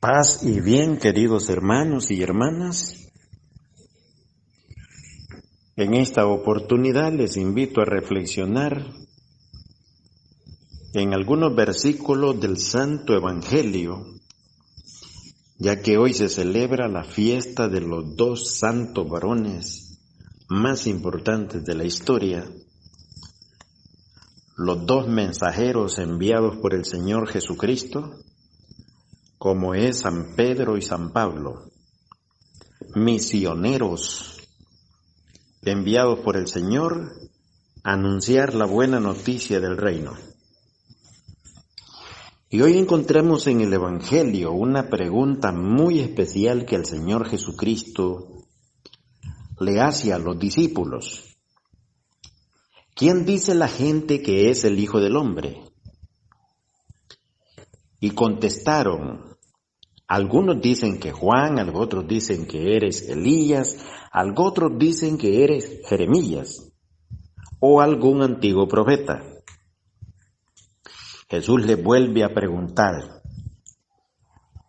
Paz y bien, queridos hermanos y hermanas. En esta oportunidad les invito a reflexionar en algunos versículos del Santo Evangelio, ya que hoy se celebra la fiesta de los dos santos varones más importantes de la historia, los dos mensajeros enviados por el Señor Jesucristo, como es San Pedro y San Pablo, misioneros enviados por el Señor a anunciar la buena noticia del reino. Y hoy encontramos en el Evangelio una pregunta muy especial que el Señor Jesucristo le hace a los discípulos. ¿Quién dice la gente que es el Hijo del Hombre? Y contestaron, algunos dicen que Juan, algunos otros dicen que eres Elías, algunos otros dicen que eres Jeremías o algún antiguo profeta. Jesús les vuelve a preguntar,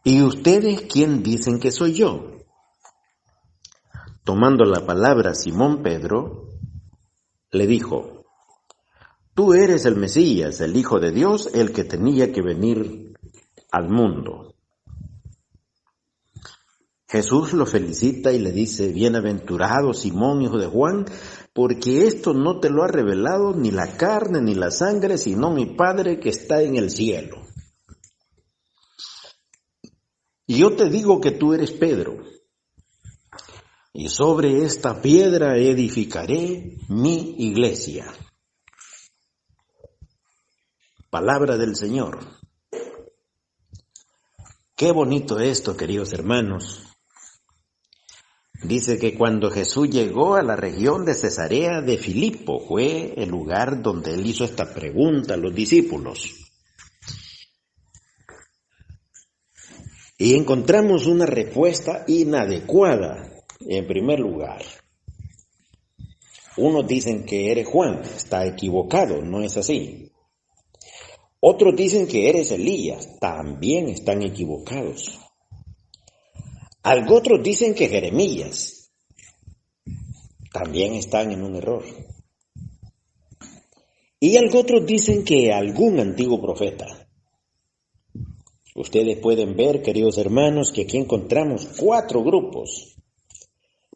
¿y ustedes quién dicen que soy yo? Tomando la palabra Simón Pedro, le dijo, tú eres el Mesías, el Hijo de Dios, el que tenía que venir al mundo. Jesús lo felicita y le dice, bienaventurado Simón, hijo de Juan, porque esto no te lo ha revelado ni la carne ni la sangre, sino mi Padre que está en el cielo. Y yo te digo que tú eres Pedro, y sobre esta piedra edificaré mi iglesia. Palabra del Señor. Qué bonito esto, queridos hermanos. Dice que cuando Jesús llegó a la región de Cesarea de Filipo, fue el lugar donde él hizo esta pregunta a los discípulos. Y encontramos una respuesta inadecuada, en primer lugar. Unos dicen que eres Juan, está equivocado, no es así. Otros dicen que eres Elías, también están equivocados. Otros dicen que Jeremías, también están en un error. Y otros dicen que algún antiguo profeta. Ustedes pueden ver, queridos hermanos, que aquí encontramos 4 grupos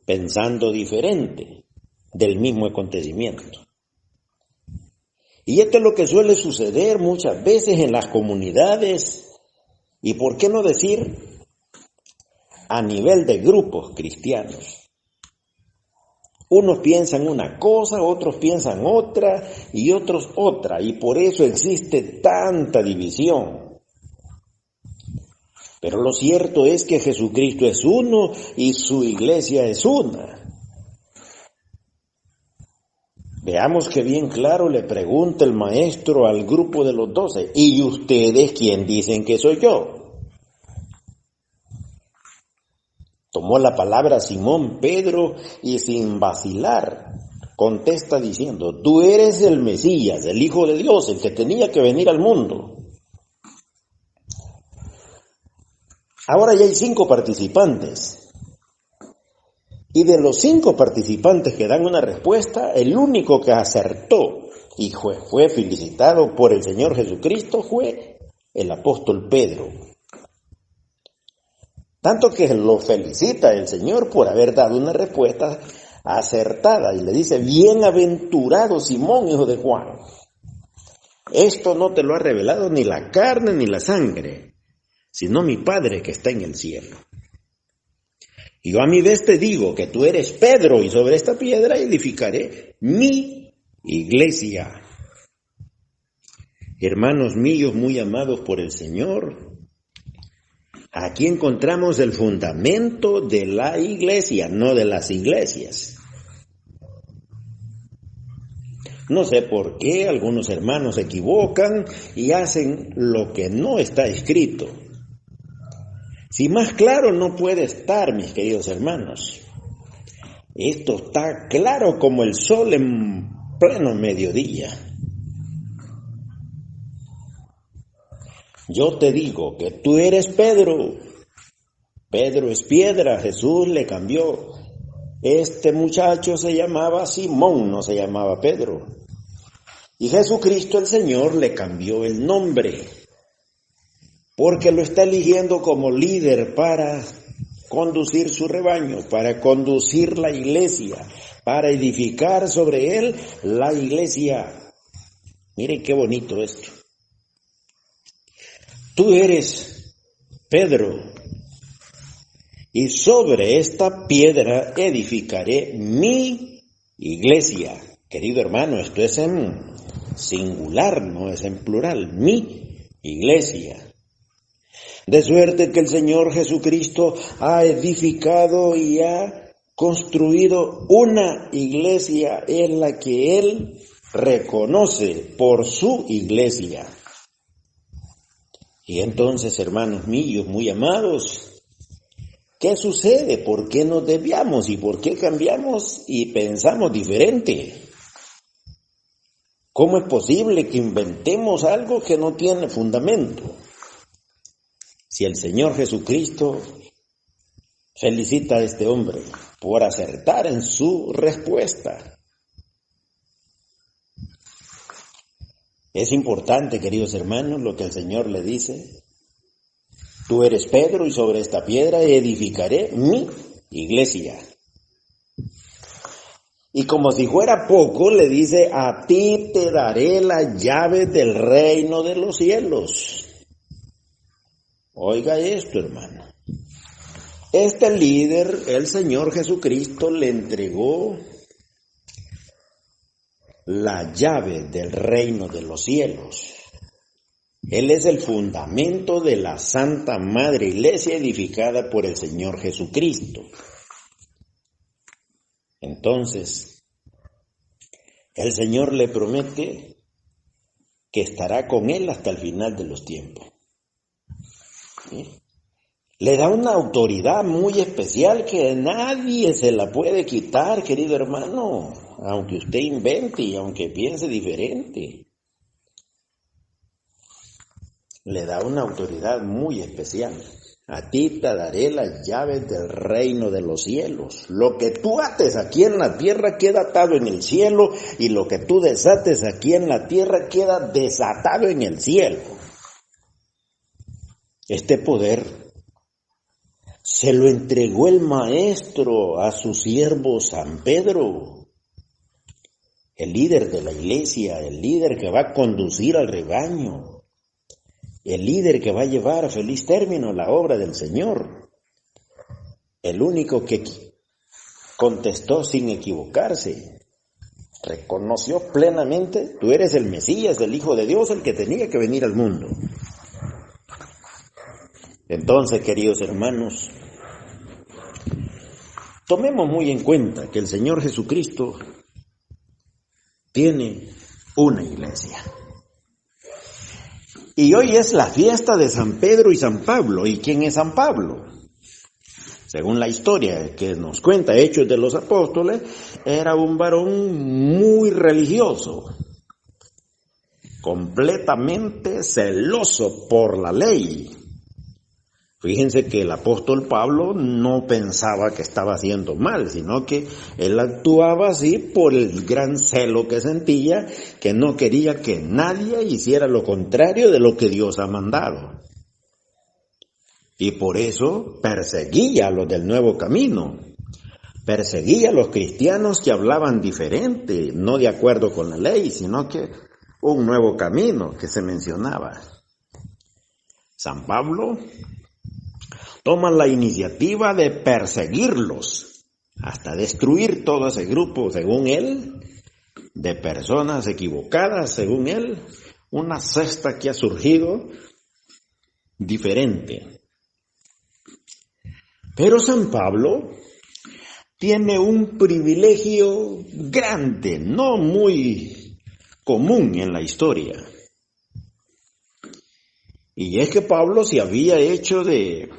pensando diferente del mismo acontecimiento. Y esto es lo que suele suceder muchas veces en las comunidades, y por qué no decir a nivel de grupos cristianos. Unos piensan una cosa, otros piensan otra, y otros otra, y por eso existe tanta división. Pero lo cierto es que Jesucristo es uno y su iglesia es una. Veamos que bien claro le pregunta el maestro al grupo de los 12, ¿y ustedes quién dicen que soy yo? Tomó la palabra Simón Pedro y sin vacilar contesta diciendo, tú eres el Mesías, el Hijo de Dios, el que tenía que venir al mundo. Ahora ya hay 5 participantes. Y de los 5 participantes que dan una respuesta, el único que acertó y fue felicitado por el Señor Jesucristo fue el apóstol Pedro. Tanto que lo felicita el Señor por haber dado una respuesta acertada y le dice, bienaventurado Simón, hijo de Juan. Esto no te lo ha revelado ni la carne ni la sangre, sino mi Padre que está en el cielo. Y yo a mi vez te digo que tú eres Pedro y sobre esta piedra edificaré mi iglesia. Hermanos míos muy amados por el Señor, aquí encontramos el fundamento de la iglesia, no de las iglesias. No sé por qué algunos hermanos se equivocan y hacen lo que no está escrito. Si más claro no puede estar, mis queridos hermanos. Esto está claro como el sol en pleno mediodía. Yo te digo que tú eres Pedro, Pedro es piedra, Jesús le cambió. Este muchacho se llamaba Simón, no se llamaba Pedro. Y Jesucristo el Señor le cambió el nombre, porque lo está eligiendo como líder para conducir su rebaño, para conducir la iglesia, para edificar sobre él la iglesia. Miren qué bonito esto. Tú eres Pedro, y sobre esta piedra edificaré mi iglesia. Querido hermano, esto es en singular, no es en plural. Mi iglesia. De suerte que el Señor Jesucristo ha edificado y ha construido una iglesia en la que Él reconoce por su iglesia. Y entonces, hermanos míos, muy amados, ¿qué sucede? ¿Por qué nos desviamos? ¿Y por qué cambiamos y pensamos diferente? ¿Cómo es posible que inventemos algo que no tiene fundamento? Si el Señor Jesucristo felicita a este hombre por acertar en su respuesta. Es importante, queridos hermanos, lo que el Señor le dice. Tú eres Pedro y sobre esta piedra edificaré mi iglesia. Y como si fuera poco, le dice, a ti te daré las llaves del reino de los cielos. Oiga esto, hermano. Este líder, el Señor Jesucristo, le entregó la llave del reino de los cielos. Él es el fundamento de la Santa Madre Iglesia edificada por el Señor Jesucristo. Entonces, el Señor le promete que estará con él hasta el final de los tiempos. ¿Sí? Le da una autoridad muy especial que nadie se la puede quitar, querido hermano, aunque usted invente y aunque piense diferente. Le da una autoridad muy especial. A ti te daré las llaves del reino de los cielos. Lo que tú ates aquí en la tierra queda atado en el cielo, y lo que tú desates aquí en la tierra queda desatado en el cielo. Este poder se lo entregó el Maestro a su siervo San Pedro, el líder de la iglesia, el líder que va a conducir al rebaño, el líder que va a llevar a feliz término la obra del Señor, el único que contestó sin equivocarse, reconoció plenamente, tú eres el Mesías, el Hijo de Dios, el que tenía que venir al mundo. Entonces, queridos hermanos, tomemos muy en cuenta que el Señor Jesucristo tiene una iglesia. Y hoy es la fiesta de San Pedro y San Pablo. ¿Y quién es San Pablo? Según la historia que nos cuenta Hechos de los Apóstoles, era un varón muy religioso, completamente celoso por la ley. Fíjense que el apóstol Pablo no pensaba que estaba haciendo mal, sino que él actuaba así por el gran celo que sentía, que no quería que nadie hiciera lo contrario de lo que Dios ha mandado. Y por eso perseguía a los del nuevo camino, perseguía a los cristianos que hablaban diferente, no de acuerdo con la ley, sino que un nuevo camino que se mencionaba. San Pablo toma la iniciativa de perseguirlos hasta destruir todo ese grupo, según él, de personas equivocadas, según él, una secta que ha surgido diferente. Pero San Pablo tiene un privilegio grande, no muy común en la historia. Y es que Pablo se había hecho de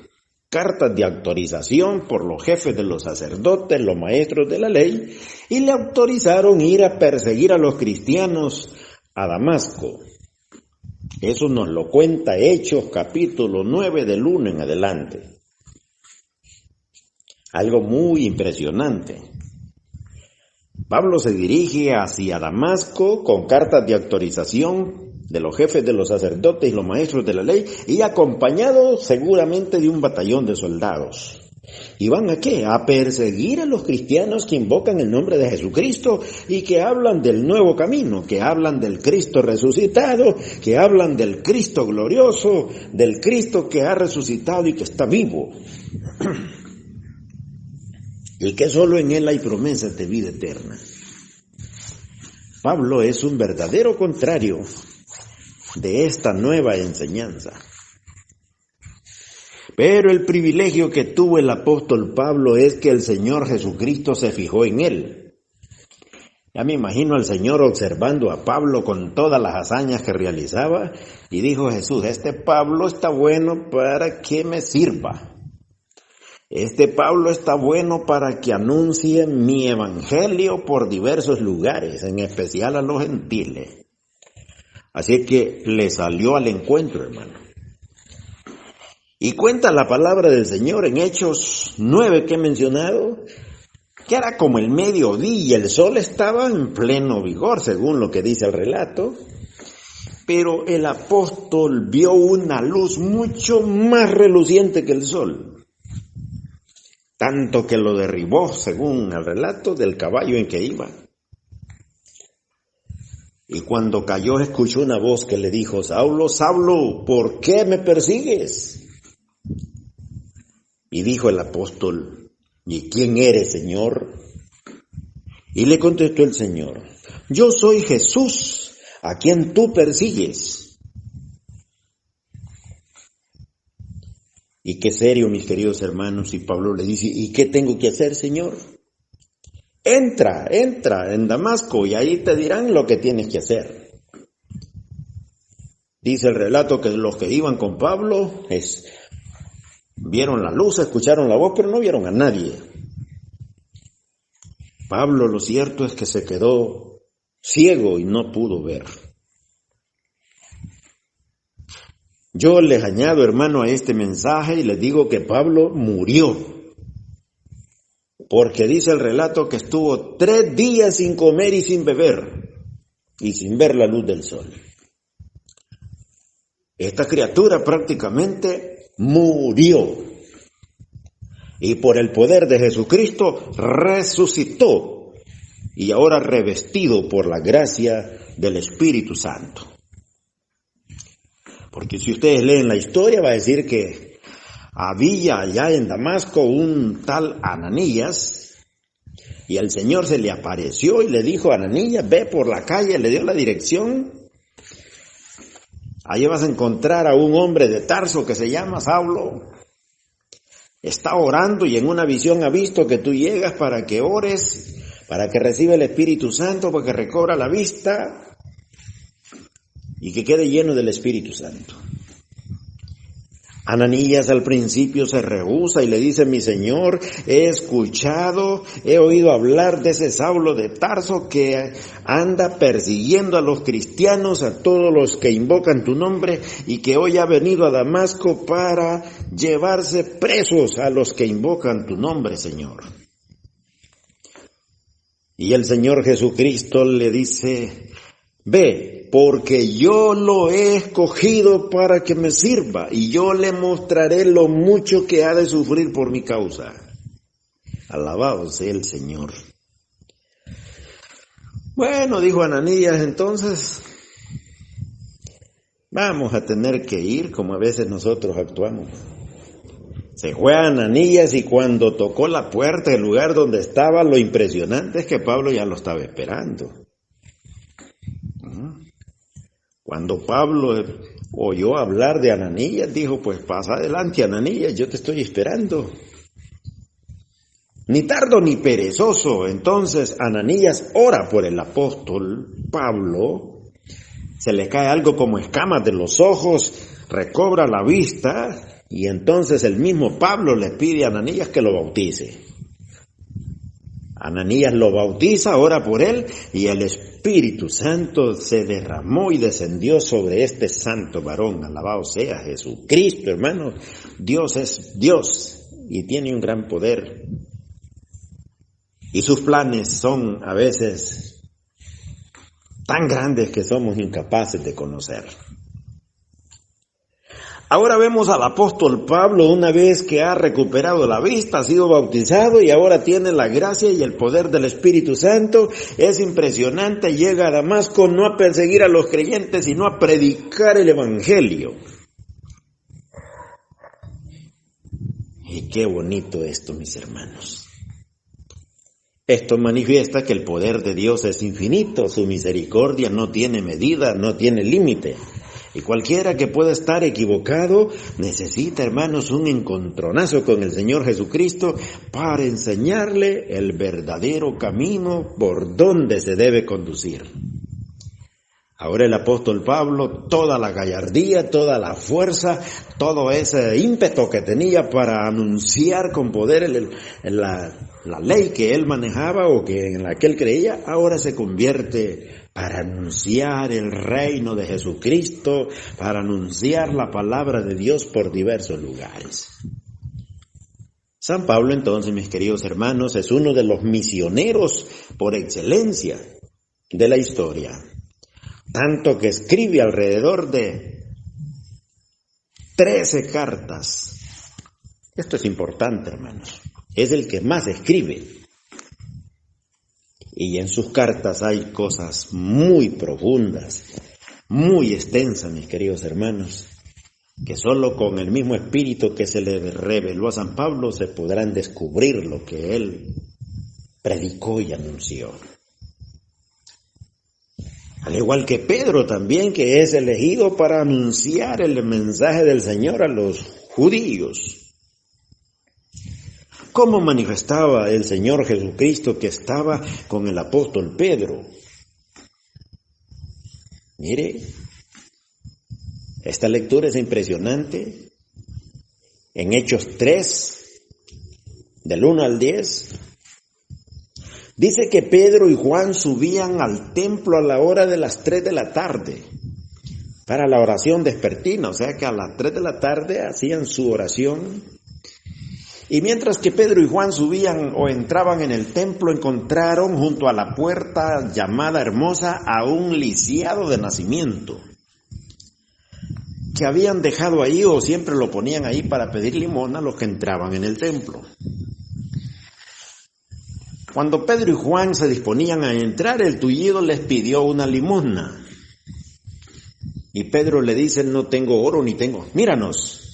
cartas de autorización por los jefes de los sacerdotes, los maestros de la ley, y le autorizaron ir a perseguir a los cristianos a Damasco. Eso nos lo cuenta Hechos capítulo 9 del 1 en adelante. Algo muy impresionante. Pablo se dirige hacia Damasco con cartas de autorización de los jefes de los sacerdotes y los maestros de la ley y acompañado seguramente de un batallón de soldados. ¿Y van a qué? A perseguir a los cristianos que invocan el nombre de Jesucristo y que hablan del nuevo camino, que hablan del Cristo resucitado, que hablan del Cristo glorioso, del Cristo que ha resucitado y que está vivo. Y que solo en Él hay promesas de vida eterna. Pablo es un verdadero contrario de esta nueva enseñanza. Pero el privilegio que tuvo el apóstol Pablo es que el Señor Jesucristo se fijó en él. Ya me imagino al Señor observando a Pablo con todas las hazañas que realizaba y dijo Jesús, este Pablo está bueno para que me sirva. Este Pablo está bueno para que anuncie mi evangelio por diversos lugares, en especial a los gentiles. Así que le salió al encuentro, hermano. Y cuenta la palabra del Señor en Hechos 9 que he mencionado, que era como el mediodía y el sol estaba en pleno vigor, según lo que dice el relato. Pero el apóstol vio una luz mucho más reluciente que el sol, tanto que lo derribó, según el relato, del caballo en que iba. Y cuando cayó escuchó una voz que le dijo, Saulo, Saulo, ¿por qué me persigues? Y dijo el apóstol, ¿y quién eres, Señor? Y le contestó el Señor, yo soy Jesús, a quien tú persigues. Y qué serio, mis queridos hermanos, y Pablo le dice, ¿y qué tengo que hacer, Señor? Entra en Damasco y ahí te dirán lo que tienes que hacer. Dice el relato que los que iban con Pablo vieron la luz, escucharon la voz, pero no vieron a nadie. Pablo, lo cierto es que se quedó ciego y no pudo ver. Yo les añado, hermano, a este mensaje y les digo que Pablo murió. Porque dice el relato que estuvo 3 días sin comer y sin beber y sin ver la luz del sol. Esta criatura prácticamente murió y por el poder de Jesucristo resucitó y ahora revestido por la gracia del Espíritu Santo. Porque si ustedes leen la historia va a decir que había allá en Damasco un tal Ananías y el Señor se le apareció y le dijo, Ananías, ve por la calle, le dio la dirección. Ahí vas a encontrar a un hombre de Tarso que se llama Saulo. Está orando y en una visión ha visto que tú llegas para que ores, para que reciba el Espíritu Santo, para que recobra la vista y que quede lleno del Espíritu Santo. Ananías al principio se rehúsa y le dice, mi Señor, he oído hablar de ese Saulo de Tarso que anda persiguiendo a los cristianos, a todos los que invocan tu nombre y que hoy ha venido a Damasco para llevarse presos a los que invocan tu nombre, Señor. Y el Señor Jesucristo le dice, ve, porque yo lo he escogido para que me sirva y yo le mostraré lo mucho que ha de sufrir por mi causa. Alabado sea el Señor. Bueno, dijo Ananías, entonces vamos a tener que ir como a veces nosotros actuamos. Se fue a Ananías y cuando tocó la puerta del lugar donde estaba, lo impresionante es que Pablo ya lo estaba esperando. Cuando Pablo oyó hablar de Ananías, dijo, pues pasa adelante, Ananías, yo te estoy esperando. Ni tardo ni perezoso. Entonces Ananías ora por el apóstol Pablo, se le cae algo como escamas de los ojos, recobra la vista y entonces el mismo Pablo le pide a Ananías que lo bautice. Ananías lo bautiza, ora por él y el Espíritu Santo se derramó y descendió sobre este santo varón. Alabado sea Jesucristo, hermano. Dios es Dios y tiene un gran poder. Y sus planes son a veces tan grandes que somos incapaces de conocer. Ahora vemos al apóstol Pablo una vez que ha recuperado la vista, ha sido bautizado y ahora tiene la gracia y el poder del Espíritu Santo. Es impresionante, llega a Damasco no a perseguir a los creyentes, sino a predicar el Evangelio. Y qué bonito esto, mis hermanos. Esto manifiesta que el poder de Dios es infinito, su misericordia no tiene medida, no tiene límite. Y cualquiera que pueda estar equivocado necesita, hermanos, un encontronazo con el Señor Jesucristo para enseñarle el verdadero camino por donde se debe conducir. Ahora el apóstol Pablo, toda la gallardía, toda la fuerza, todo ese ímpetu que tenía para anunciar con poder la ley que él manejaba o que en la que él creía, ahora se convierte para anunciar el reino de Jesucristo, para anunciar la palabra de Dios por diversos lugares. San Pablo, entonces, mis queridos hermanos, es uno de los misioneros por excelencia de la historia. Tanto que escribe alrededor de 13 cartas. Esto es importante, hermanos. Es el que más escribe. Y en sus cartas hay cosas muy profundas, muy extensas, mis queridos hermanos, que solo con el mismo espíritu que se le reveló a San Pablo se podrán descubrir lo que él predicó y anunció. Al igual que Pedro también, que es elegido para anunciar el mensaje del Señor a los judíos. ¿Cómo manifestaba el Señor Jesucristo que estaba con el apóstol Pedro? Mire, esta lectura es impresionante. En Hechos 3, del 1 al 10, dice que Pedro y Juan subían al templo a la hora de las 3 de la tarde para la oración vespertina, o sea que a las 3 de la tarde hacían su oración. Y mientras que Pedro y Juan subían o entraban en el templo, encontraron junto a la puerta llamada Hermosa a un lisiado de nacimiento, que habían dejado ahí o siempre lo ponían ahí para pedir limosna a los que entraban en el templo. Cuando Pedro y Juan se disponían a entrar, el tullido les pidió una limosna. Y Pedro le dice, no tengo oro ni tengo, míranos.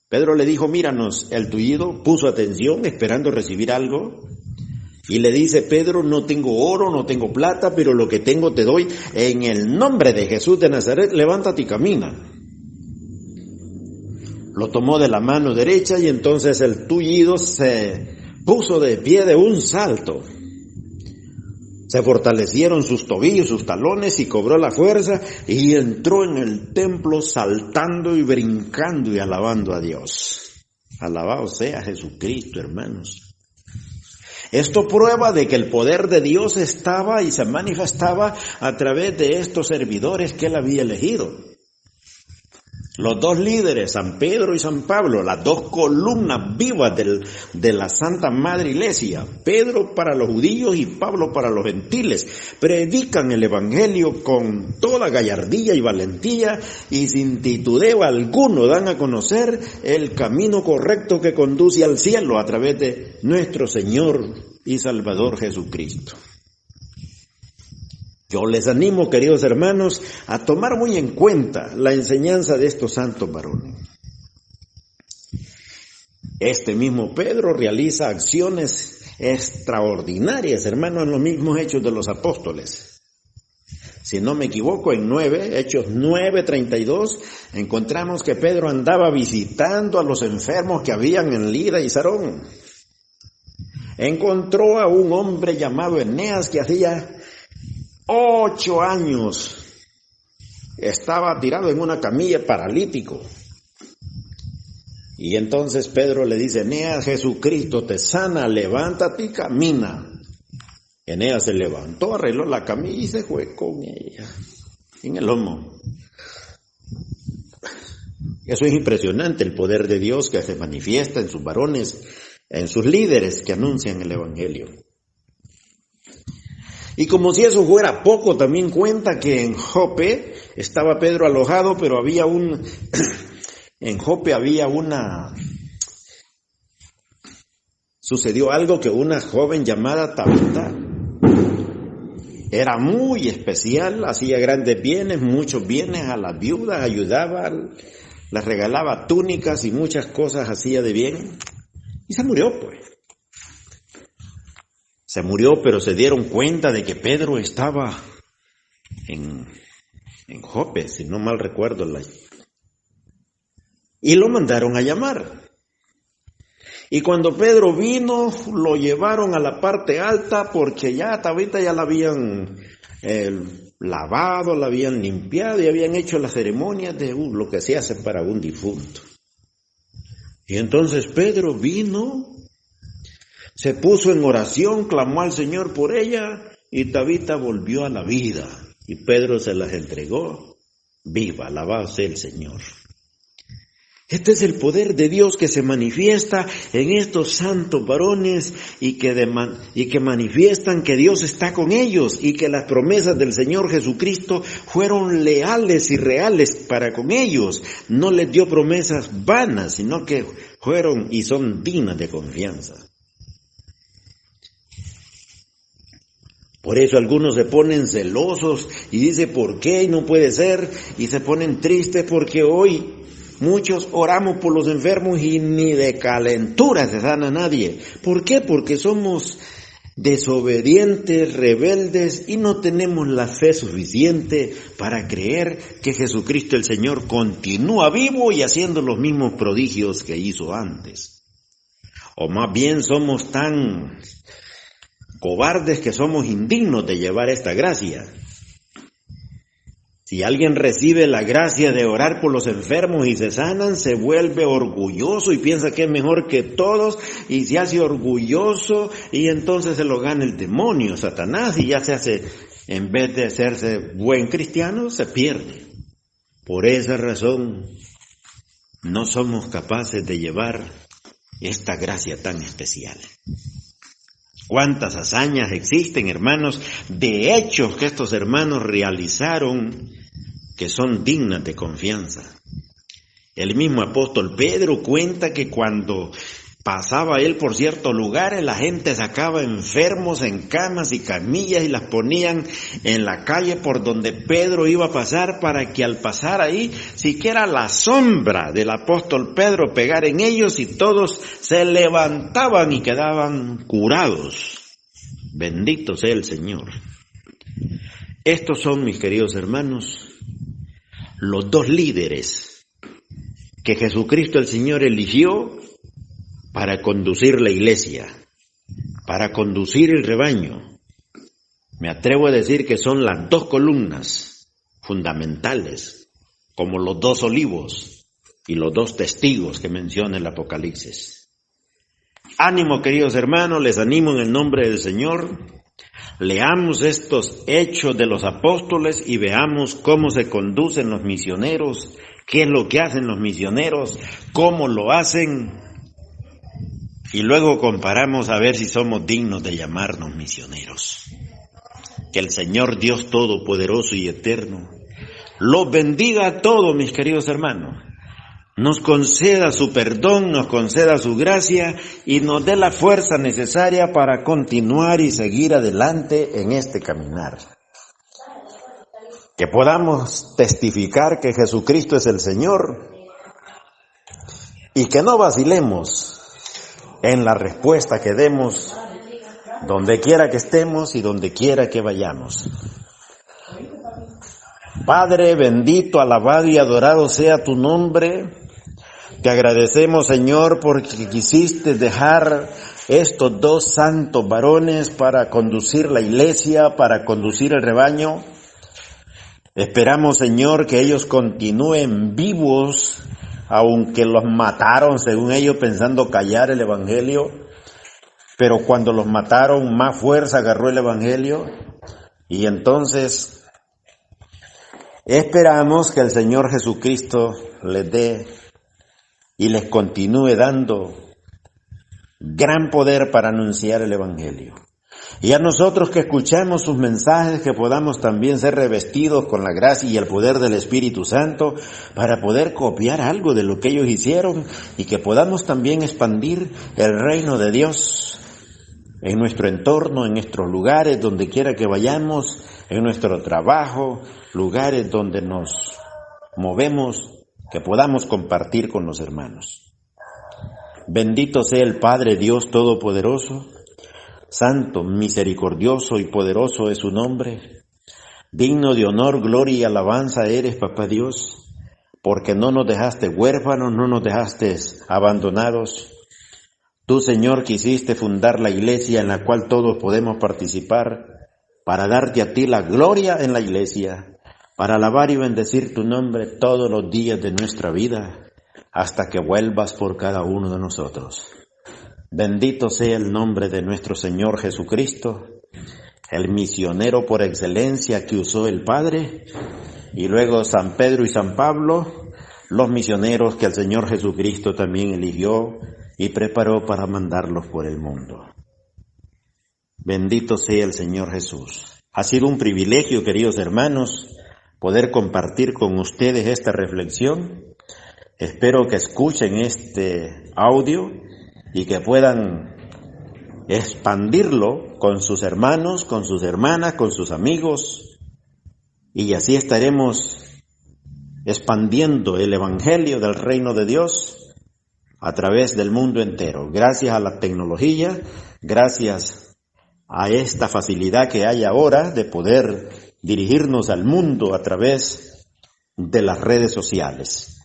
Pedro le dijo, míranos. El tullido puso atención esperando recibir algo. Y le dice, Pedro, no tengo oro, no tengo plata, pero lo que tengo te doy. En el nombre de Jesús de Nazaret, levántate y camina. Lo tomó de la mano derecha y entonces el tullido se puso de pie de un salto. Se fortalecieron sus tobillos, sus talones y cobró la fuerza y entró en el templo saltando y brincando y alabando a Dios. Alabado sea Jesucristo, hermanos. Esto prueba de que el poder de Dios estaba y se manifestaba a través de estos servidores que él había elegido. Los dos líderes, San Pedro y San Pablo, las dos columnas vivas de la Santa Madre Iglesia, Pedro para los judíos y Pablo para los gentiles, predican el Evangelio con toda gallardía y valentía y sin titubeo alguno dan a conocer el camino correcto que conduce al cielo a través de nuestro Señor y Salvador Jesucristo. Yo les animo, queridos hermanos, a tomar muy en cuenta la enseñanza de estos santos varones. Este mismo Pedro realiza acciones extraordinarias, hermanos, en los mismos Hechos de los Apóstoles. Si no me equivoco, en Hechos 9:32, encontramos que Pedro andaba visitando a los enfermos que habían en Lida y Sarón. Encontró a un hombre llamado Eneas que hacía 8 años estaba tirado en una camilla paralítico. Y entonces Pedro le dice, Eneas, Jesucristo te sana, levántate y camina. Eneas se levantó, arregló la camilla y se fue con ella en el lomo. Eso es impresionante, el poder de Dios que se manifiesta en sus varones en sus líderes que anuncian el Evangelio. Y como si eso fuera poco, también cuenta que en Jope estaba Pedro alojado, pero en Jope sucedió algo que una joven llamada Tabita era muy especial, hacía grandes bienes, muchos bienes a las viudas, ayudaba, les regalaba túnicas y muchas cosas hacía de bien. Y se murió, pues. Se murió, pero se dieron cuenta de que Pedro estaba en Jope, si no mal recuerdo. Y lo mandaron a llamar. Y cuando Pedro vino, lo llevaron a la parte alta porque ya a Tabita ya la habían lavado, la habían limpiado y habían hecho las ceremonias de lo que se hace para un difunto. Y entonces Pedro vino, se puso en oración, clamó al Señor por ella y Tabita volvió a la vida. Y Pedro se las entregó viva, alabado sea el Señor. Este es el poder de Dios que se manifiesta en estos santos varones y que manifiestan que Dios está con ellos y que las promesas del Señor Jesucristo fueron leales y reales para con ellos. No les dio promesas vanas, sino que fueron y son dignas de confianza. Por eso algunos se ponen celosos y dicen ¿por qué? No puede ser, y se ponen tristes porque hoy muchos oramos por los enfermos y ni de calentura se sana nadie. ¿Por qué? Porque somos desobedientes, rebeldes y no tenemos la fe suficiente para creer que Jesucristo el Señor continúa vivo y haciendo los mismos prodigios que hizo antes. O más bien somos tan cobardes que somos indignos de llevar esta gracia. Si alguien recibe la gracia de orar por los enfermos y se sanan, se vuelve orgulloso y piensa que es mejor que todos y se hace orgulloso y entonces se lo gana el demonio, Satanás, y ya se hace, en vez de hacerse buen cristiano, se pierde. Por esa razón, no somos capaces de llevar esta gracia tan especial. ¿Cuántas hazañas existen, hermanos, de hechos que estos hermanos realizaron que son dignas de confianza? El mismo apóstol Pedro cuenta que cuando pasaba él por ciertos lugares, la gente sacaba enfermos en camas y camillas y las ponían en la calle por donde Pedro iba a pasar para que al pasar ahí, siquiera la sombra del apóstol Pedro pegara en ellos y todos se levantaban y quedaban curados. Bendito sea el Señor. Estos son, mis queridos hermanos, los dos líderes que Jesucristo el Señor eligió para conducir la iglesia, para conducir el rebaño. Me atrevo a decir que son las dos columnas fundamentales, como los dos olivos y los dos testigos que menciona el Apocalipsis. Ánimo, queridos hermanos, les animo en el nombre del Señor. Leamos estos hechos de los apóstoles y veamos cómo se conducen los misioneros, qué es lo que hacen los misioneros, cómo lo hacen. Y luego comparamos a ver si somos dignos de llamarnos misioneros. Que el Señor Dios Todopoderoso y Eterno los bendiga a todos, mis queridos hermanos. Nos conceda su perdón, nos conceda su gracia y nos dé la fuerza necesaria para continuar y seguir adelante en este caminar. Que podamos testificar que Jesucristo es el Señor y que no vacilemos en la respuesta que demos, donde quiera que estemos y donde quiera que vayamos. Padre bendito, alabado y adorado sea tu nombre. Te agradecemos, Señor, porque quisiste dejar estos dos santos varones para conducir la iglesia, para conducir el rebaño. Esperamos, Señor, que ellos continúen vivos, aunque los mataron, según ellos, pensando callar el Evangelio. Pero cuando los mataron, más fuerza agarró el Evangelio. Y entonces, esperamos que el Señor Jesucristo les dé y les continúe dando gran poder para anunciar el Evangelio. Y a nosotros que escuchamos sus mensajes, que podamos también ser revestidos con la gracia y el poder del Espíritu Santo para poder copiar algo de lo que ellos hicieron y que podamos también expandir el reino de Dios en nuestro entorno, en nuestros lugares, donde quiera que vayamos, en nuestro trabajo, lugares donde nos movemos, que podamos compartir con los hermanos. Bendito sea el Padre Dios Todopoderoso, santo, misericordioso y poderoso es su nombre. Digno de honor, gloria y alabanza eres, Papá Dios, porque no nos dejaste huérfanos, no nos dejaste abandonados. Tú, Señor, quisiste fundar la iglesia en la cual todos podemos participar para darte a ti la gloria en la iglesia, para alabar y bendecir tu nombre todos los días de nuestra vida, hasta que vuelvas por cada uno de nosotros. Bendito sea el nombre de nuestro Señor Jesucristo, el misionero por excelencia que usó el Padre, y luego San Pedro y San Pablo, los misioneros que el Señor Jesucristo también eligió y preparó para mandarlos por el mundo. Bendito sea el Señor Jesús. Ha sido un privilegio, queridos hermanos, poder compartir con ustedes esta reflexión. Espero que escuchen este audio y que puedan expandirlo con sus hermanos, con sus hermanas, con sus amigos, y así estaremos expandiendo el Evangelio del Reino de Dios a través del mundo entero. Gracias a la tecnología, gracias a esta facilidad que hay ahora de poder dirigirnos al mundo a través de las redes sociales.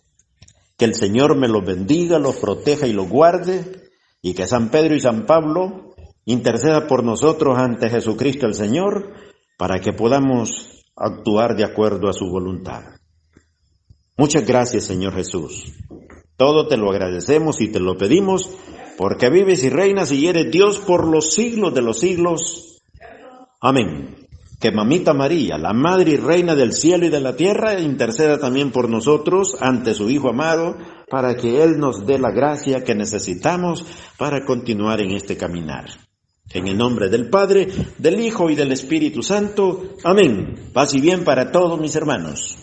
Que el Señor me los bendiga, los proteja y los guarde, y que San Pedro y San Pablo interceda por nosotros ante Jesucristo el Señor, para que podamos actuar de acuerdo a su voluntad. Muchas gracias, Señor Jesús. Todo te lo agradecemos y te lo pedimos, porque vives y reinas y eres Dios por los siglos de los siglos. Amén. Que Mamita María, la Madre y Reina del cielo y de la tierra, interceda también por nosotros ante su Hijo amado, para que Él nos dé la gracia que necesitamos para continuar en este caminar. En el nombre del Padre, del Hijo y del Espíritu Santo. Amén. Paz y bien para todos mis hermanos.